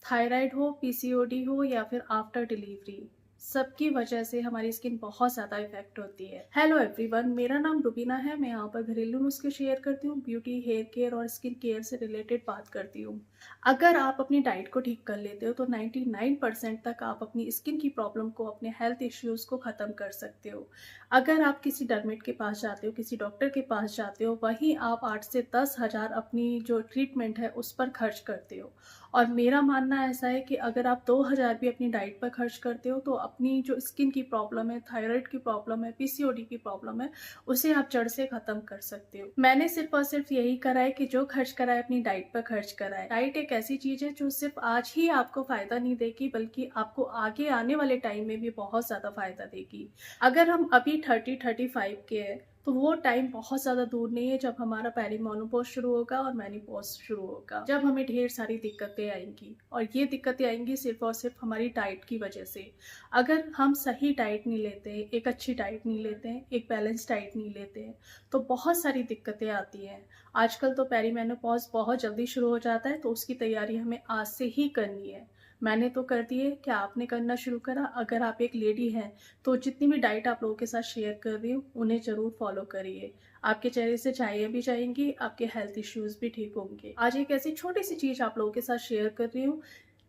Thyroid हो, PCOD हो या फिर आफ्टर डिलीवरी, सबकी वजह से हमारी स्किन बहुत ज़्यादा इफेक्ट होती है। हेलो एवरीवन, मेरा नाम रुबीना है। मैं यहाँ पर घरेलू नुस्खे शेयर करती हूँ, ब्यूटी, हेयर केयर और स्किन केयर से रिलेटेड बात करती हूँ। अगर आप अपनी डाइट को ठीक कर लेते हो तो 99% तक आप अपनी स्किन की प्रॉब्लम को, अपने हेल्थ इश्यूज को ख़त्म कर सकते हो। अगर आप किसी डर्मेट के पास जाते हो, किसी डॉक्टर के पास जाते हो, वहीं आप 8 से 10 हज़ार अपनी जो ट्रीटमेंट है उस पर खर्च करते हो। और मेरा मानना ऐसा है कि अगर आप 2,000 भी अपनी डाइट पर खर्च करते हो तो अपनी जो स्किन की प्रॉब्लम है, थायराइड की प्रॉब्लम है, पीसीओडी की प्रॉब्लम है, उसे आप जड़ से खत्म कर सकते हो। मैंने सिर्फ और सिर्फ यही करा है कि जो खर्च करा है अपनी डाइट पर खर्च करा है। डाइट एक ऐसी चीज है जो सिर्फ आज ही आपको फायदा नहीं देगी, बल्कि आपको आगे आने वाले टाइम में भी बहुत ज्यादा फायदा देगी। अगर हम अभी 30-35 के हैं तो वो टाइम बहुत ज़्यादा दूर नहीं है जब हमारा पेरीमेनोपॉज शुरू होगा और मेनोपॉज शुरू होगा, जब हमें ढेर सारी दिक्कतें आएंगी। और ये दिक्कतें आएंगी सिर्फ और सिर्फ हमारी डाइट की वजह से। अगर हम सही डाइट नहीं लेते, एक अच्छी डाइट नहीं लेते हैं, एक बैलेंस डाइट नहीं लेते हैं, तो बहुत सारी दिक्कतें आती हैं। आजकल तो पेरीमेनोपॉज बहुत जल्दी शुरू हो जाता है, तो उसकी तैयारी हमें आज से ही करनी है। मैंने तो कर दी है, क्या आपने करना शुरू करा? अगर आप एक लेडी हैं तो जितनी भी डाइट आप लोगों के साथ शेयर कर रही हूँ उन्हें जरूर फॉलो करिए। आपके चेहरे से छाइयाँ भी जाएंगी, आपके हेल्थ इश्यूज भी ठीक होंगे। आज एक ऐसी छोटी सी चीज आप लोगों के साथ शेयर कर रही हूँ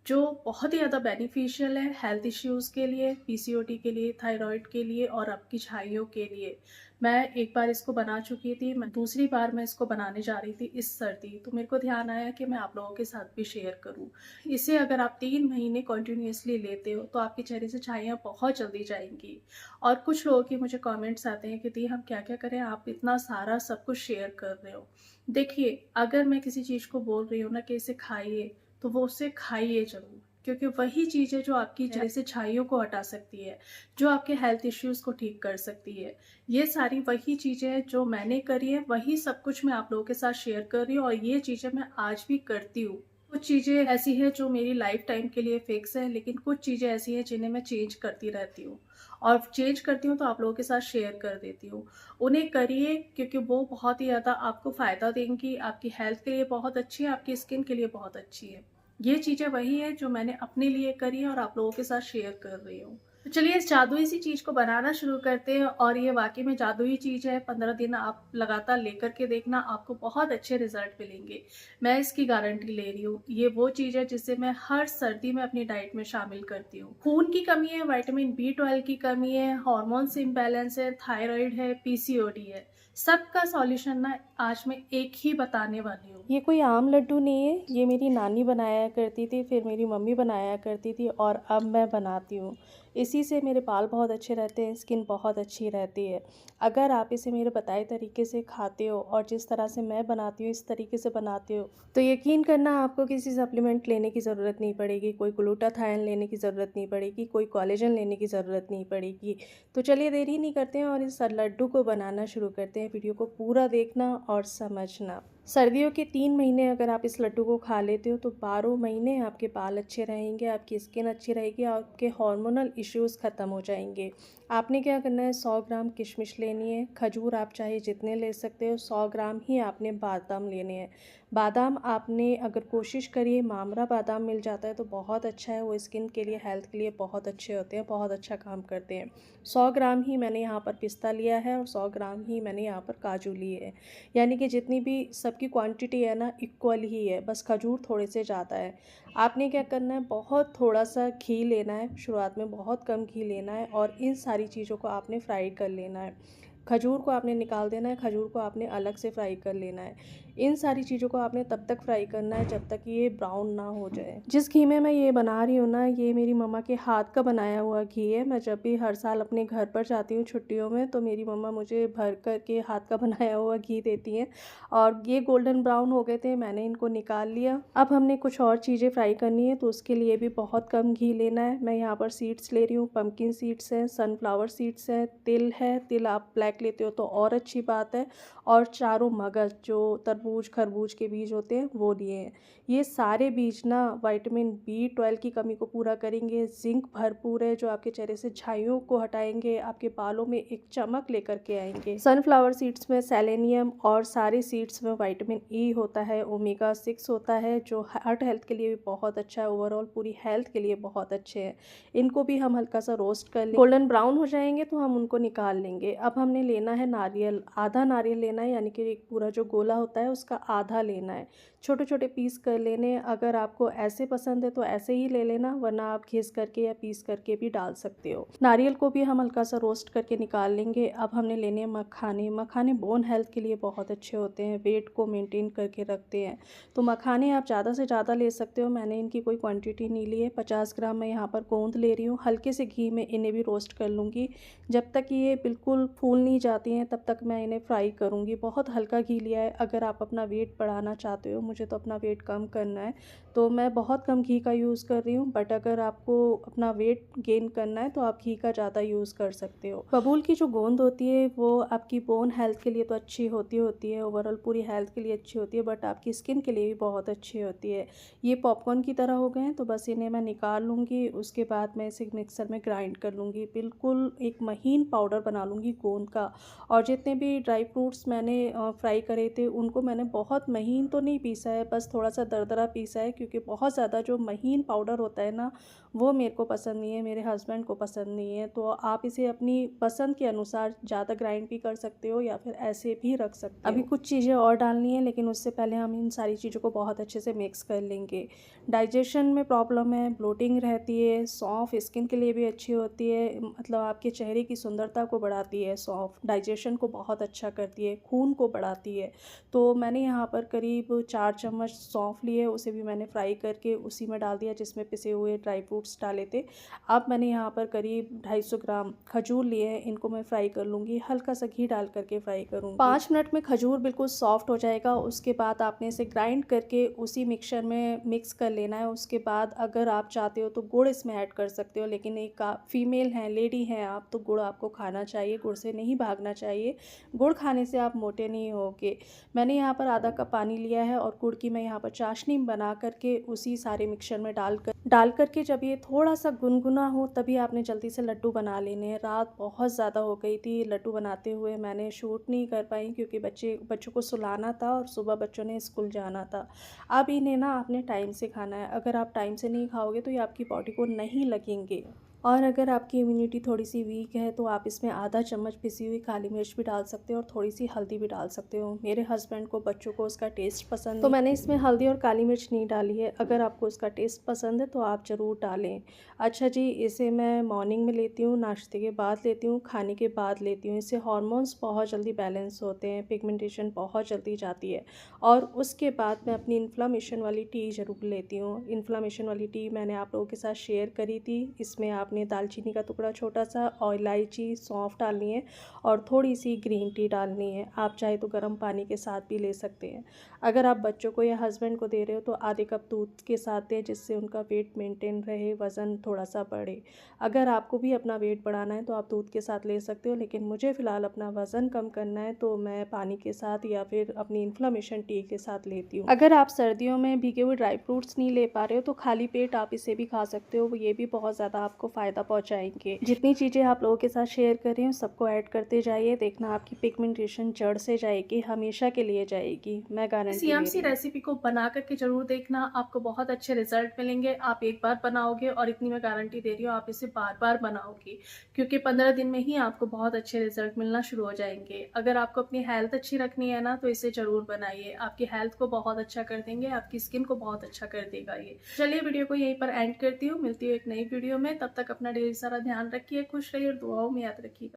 जो बहुत ही ज़्यादा बेनिफिशियल है हेल्थ इश्यूज़ के लिए, पीसीओडी के लिए, थायराइड के लिए और आपकी छाइयों के लिए। मैं एक बार इसको बना चुकी थी, मैं दूसरी बार मैं इसको बनाने जा रही थी इस सर्दी, तो मेरे को ध्यान आया कि मैं आप लोगों के साथ भी शेयर करूं। इसे अगर आप 3 महीने कंटिन्यूअसली लेते हो तो आपके चेहरे से छाइयाँ बहुत जल्दी जाएंगी। और कुछ लोगों के मुझे कमेंट्स आते हैं कि दी हम क्या क्या करें, आप इतना सारा सब कुछ शेयर कर रहे हो। देखिए, अगर मैं किसी चीज़ को बोल रही हूँ ना कि इसे खाइए, तो वो उससे खाइए जरूर, क्योंकि वही चीज़ है जो आपकी चेहरे से छाइयों को हटा सकती है, जो आपके हेल्थ इश्यूज को ठीक कर सकती है। ये सारी वही चीज़ें हैं जो मैंने करी है, वही सब कुछ मैं आप लोगों के साथ शेयर कर रही हूँ और ये चीज़ें मैं आज भी करती हूँ। कुछ चीज़ें ऐसी हैं जो मेरी लाइफ टाइम के लिए फिक्स है, लेकिन कुछ चीज़ें ऐसी हैं जिन्हें मैं चेंज करती रहती हूँ। और चेंज करती हूँ तो आप लोगों के साथ शेयर कर देती हूँ। उन्हें करिए, क्योंकि वो बहुत ही ज़्यादा आपको फ़ायदा देंगी, आपकी हेल्थ के लिए बहुत अच्छी है, आपकी स्किन के लिए बहुत अच्छी है। ये चीज़ें वही है जो मैंने अपने लिए करी है और आप लोगों के साथ शेयर कर रही हूँ। तो चलिए इस जादुई सी चीज़ को बनाना शुरू करते हैं। और ये वाकई में जादुई चीज़ है। 15 दिन आप लगातार लेकर के देखना, आपको बहुत अच्छे रिजल्ट मिलेंगे। मैं इसकी गारंटी ले रही हूँ। ये वो चीज़ है जिसे मैं हर सर्दी में अपनी डाइट में शामिल करती हूँ। खून की कमी है, विटामिन B12 की कमी है, हार्मोन्स इम्बैलेंस है, थायराइड है, पीसीओडी है, सबका सॉल्यूशन ना आज मैं एक ही बताने वाली हूँ। ये कोई आम लड्डू नहीं है, ये मेरी नानी बनाया करती थी, फिर मेरी मम्मी बनाया करती थी और अब मैं बनाती हूँ। इसी से मेरे बाल बहुत अच्छे रहते हैं, स्किन बहुत अच्छी रहती है। अगर आप इसे मेरे बताए तरीके से खाते हो और जिस तरह से मैं बनाती हूँ इस तरीके से बनाते हो, तो यकीन करना आपको किसी सप्लीमेंट लेने की ज़रूरत नहीं पड़ेगी, कोई ग्लूटाथायन लेने की ज़रूरत नहीं पड़ेगी, कोई कोलेजन लेने की ज़रूरत नहीं पड़ेगी। तो चलिए देरी नहीं करते हैं और इस लड्डू को बनाना शुरू करते हैं। वीडियो को पूरा देखना और समझना। सर्दियों के 3 महीने अगर आप इस लड्डू को खा लेते हो तो 12 महीने आपके बाल अच्छे रहेंगे, आपकी स्किन अच्छी रहेगी, आपके हार्मोनल इश्यूज़ ख़त्म हो जाएंगे। आपने क्या करना है, 100 ग्राम किशमिश लेनी है, खजूर आप चाहे जितने ले सकते हो, 100 ग्राम ही आपने बादाम लेने हैं। बादाम आपने अगर कोशिश करिए, मामरा बादाम मिल जाता है तो बहुत अच्छा है, वो स्किन के लिए, हेल्थ के लिए बहुत अच्छे होते हैं, बहुत अच्छा काम करते हैं। 100 ग्राम ही मैंने यहाँ पर पिस्ता लिया है और 100 ग्राम ही मैंने यहाँ पर काजू लिए हैं। यानी कि जितनी भी सबकी क्वांटिटी है ना, इक्वल ही है, बस खजूर थोड़े से ज़्यादा है। आपने क्या करना है, बहुत थोड़ा सा घी लेना है, शुरुआत में बहुत कम घी लेना है और इन सारी चीज़ों को आपने फ्राई कर लेना है। खजूर को आपने निकाल देना है, खजूर को आपने अलग से फ्राई कर लेना है। इन सारी चीज़ों को आपने तब तक फ्राई करना है जब तक ये ब्राउन ना हो जाए। जिस घी में मैं ये बना रही हूँ ना, ये मेरी मम्मा के हाथ का बनाया हुआ घी है। मैं जब भी हर साल अपने घर पर जाती हूँ छुट्टियों में तो मेरी मम्मा मुझे भर कर के हाथ का बनाया हुआ घी देती हैं। और ये गोल्डन ब्राउन हो गए थे, मैंने इनको निकाल लिया। अब हमने कुछ और चीज़ें फ्राई करनी है तो उसके लिए भी बहुत कम घी लेना है। मैं यहाँ पर सीड्स ले रही हूँ, पम्पकिन सीड्स हैं, सनफ्लावर सीड्स हैं, तिल है, तिल आप ब्लैक लेते हो तो और अच्छी बात है। और चारों मगज जो तरबूज खरबूज के बीज होते हैं वो लिए हैं। ये सारे बीज ना विटामिन B12 की कमी को पूरा करेंगे, जिंक भरपूर है जो आपके चेहरे से झाइयों को हटाएंगे, आपके बालों में एक चमक लेकर के आएंगे। सनफ्लावर सीड्स में सेलेनियम और सारे सीड्स में विटामिन E होता है, ओमेगा 6 होता है जो हार्ट हेल्थ के लिए भी बहुत अच्छा है, ओवरऑल पूरी हेल्थ के लिए बहुत अच्छे हैं। इनको भी हम हल्का सा रोस्ट कर लेंगे, गोल्डन ब्राउन हो जाएंगे तो हम उनको निकाल लेंगे। अब हमने लेना है नारियल, आधा नारियल लेना है, यानी कि एक पूरा जो गोला होता है उसका आधा लेना है। छोटे छोटे पीस कर लेने, अगर आपको ऐसे पसंद है तो ऐसे ही ले लेना, वरना आप घिस करके या पीस करके भी डाल सकते हो। नारियल को भी हम हल्का सा रोस्ट करके निकाल लेंगे। अब हमने लेने हैं मखाने। मखाने बोन हेल्थ के लिए बहुत अच्छे होते हैं, वेट को मेंटेन करके रखते हैं। तो मखाने आप ज़्यादा से ज़्यादा ले सकते हो, मैंने इनकी कोई क्वांटिटी नहीं ली है। 50 ग्राम मैं यहाँ पर गोंद ले रही हूँ। हल्के से घी में इन्हें भी रोस्ट कर लूँगी, जब तक ये बिल्कुल फूल नहीं जाती हैं तब तक मैं इन्हें फ्राई करूँगी। बहुत हल्का घी लिया है। अगर आप अपना वेट बढ़ाना चाहते हो, मुझे तो अपना वेट कम करना है तो मैं बहुत कम घी का यूज़ कर रही हूँ, बट अगर आपको अपना वेट गेन करना है तो आप घी का ज़्यादा यूज़ कर सकते हो। बबूल की जो गोंद होती है वो आपकी बोन हेल्थ के लिए तो अच्छी होती है, ओवरऑल पूरी हेल्थ के लिए अच्छी होती है, बट आपकी स्किन के लिए भी बहुत अच्छी होती है। ये पॉपकॉर्न की तरह हो गए हैं तो बस इन्हें मैं निकाल लूँगी। उसके बाद मैं इसे मिक्सर में ग्राइंड कर लूँगी, बिल्कुल एक महीन पाउडर बना लूँगी गोंद का। और जितने भी ड्राई फ्रूट्स मैंने फ्राई करे थे उनको मैंने बहुत महीन तो नहीं पीसा है, बस थोड़ा सा दरदरा पीसा है, क्योंकि बहुत ज़्यादा जो महीन पाउडर होता है ना वो मेरे को पसंद नहीं है, मेरे हस्बैंड को पसंद नहीं है। तो आप इसे अपनी पसंद के अनुसार ज़्यादा ग्राइंड भी कर सकते हो या फिर ऐसे भी रख सकते हो। अभी कुछ चीज़ें और डालनी है, लेकिन उससे पहले हम इन सारी चीज़ों को बहुत अच्छे से मिक्स कर लेंगे। डाइजेशन में प्रॉब्लम है, ब्लोटिंग रहती है, सौंफ स्किन के लिए भी अच्छी होती है, मतलब आपके चेहरे की सुंदरता को बढ़ाती है। सौंफ डाइजेशन को बहुत अच्छा करती है, खून को बढ़ाती है। तो मैंने यहाँ पर करीब 4 चम्मच सौंफ लिए, उसे भी मैंने फ्राई करके उसी में डाल दिया जिसमें पिसे हुए ड्राई फ्रूट्स डाले थे। अब मैंने यहाँ पर करीब 250 ग्राम खजूर लिए हैं, इनको मैं फ्राई कर लूँगी, हल्का सा घी डाल करके फ्राई करूँगी। 5 मिनट में खजूर बिल्कुल सॉफ्ट हो जाएगा। उसके बाद आपने इसे ग्राइंड करके उसी मिक्सचर में मिक्स कर लेना है। उसके बाद अगर आप चाहते हो तो गुड़ इसमें ऐड कर सकते हो, लेकिन एक फीमेल हैं, लेडी हैं आप, तो गुड़ आपको खाना चाहिए, गुड़ से नहीं भागना चाहिए। गुड़ खाने से आप मोटे नहीं होगे। मैंने यहाँ पर आधा कप पानी लिया है और गुड़ की मैं यहाँ पर चाशनी बना करके उसी सारे मिक्सचर में डाल करके जब ये थोड़ा सा गुनगुना हो तभी आपने जल्दी से लड्डू बना लेने हैं। रात बहुत ज़्यादा हो गई थी लड्डू बनाते हुए, मैंने शूट नहीं कर पाई क्योंकि बच्चों को सुलाना था और सुबह बच्चों ने स्कूल जाना था। अब इन्हें ना आपने टाइम से खाना है, अगर आप टाइम से नहीं खाओगे तो ये आपकी बॉडी को नहीं लगेंगे। और अगर आपकी इम्यूनिटी थोड़ी सी वीक है तो आप इसमें आधा चम्मच पिसी हुई काली मिर्च भी डाल सकते हो और थोड़ी सी हल्दी भी डाल सकते हो। मेरे हस्बैंड को, बच्चों को उसका टेस्ट पसंद तो मैंने इसमें हल्दी और काली मिर्च नहीं डाली है। अगर आपको उसका टेस्ट पसंद है तो आप ज़रूर डालें। अच्छा जी, इसे मैं मॉर्निंग में लेती हूँ, नाश्ते के बाद लेती हूँ, खाने के बाद लेती हूँ। इससे हार्मोन्स बहुत जल्दी बैलेंस होते हैं, पिगमेंटेशन बहुत जल्दी जाती है। और उसके बाद मैं अपनी इन्फ्लामेशन वाली टी ज़रूर लेती हूँ। इन्फ्लामेशन वाली टी मैंने आप लोगों के साथ शेयर करी थी। इसमें आपने दालचीनी का टुकड़ा छोटा सा और इलायची, सौंफ डालनी है और थोड़ी सी ग्रीन टी डालनी है। आप चाहे तो गर्म पानी के साथ भी ले सकते हैं। अगर आप बच्चों को या हस्बैंड को दे रहे हो तो आधे कप दूध के साथ दें, जिससे उनका वेट मेंटेन रहे, वज़न थोड़ा सा बढ़े। अगर आपको भी अपना वेट बढ़ाना है तो आप दूध के साथ ले सकते हो, लेकिन मुझे फ़िलहाल अपना वज़न कम करना है तो मैं पानी के साथ या फिर अपनी इन्फ्लामेशन टी के साथ लेती हूँ। अगर आप सर्दियों में भीगे हुए ड्राई फ्रूट्स नहीं ले पा रहे हो तो खाली पेट आप इसे भी खा सकते हो, ये भी बहुत ज़्यादा आपको फ़ायदा पहुँचाएंगे। जितनी चीज़ें आप लोगों के साथ शेयर कर रही हूँ सबको ऐड करते जाइए, देखना आपकी पिगमेंटेशन जड़ से जाएगी, हमेशा के लिए जाएगी, मैं गारंटी। इस रेसिपी को बना करके ज़रूर देखना, आपको बहुत अच्छे रिजल्ट मिलेंगे। आप एक बार बनाओगे और इतनी मैं गारंटी दे रही हूँ आप इसे बार-बार बनाओगी, क्योंकि 15 दिन में ही आपको बहुत अच्छे रिजल्ट मिलना शुरू हो जाएँगे। अगर आपको अपनी हेल्थ अच्छी रखनी है ना तो इसे ज़रूर बनाइए, आपकी हेल्थ को बहुत अच्छा कर देंगे, आपकी स्किन को बहुत अच्छा कर देगा ये। चलिए वीडियो को यहीं पर एंड करती हूँ, मिलती हूँ एक नई वीडियो में, तब तक अपना ढेर सारा ध्यान रखिए, खुश रहिए और दुआओं में याद रखिएगा।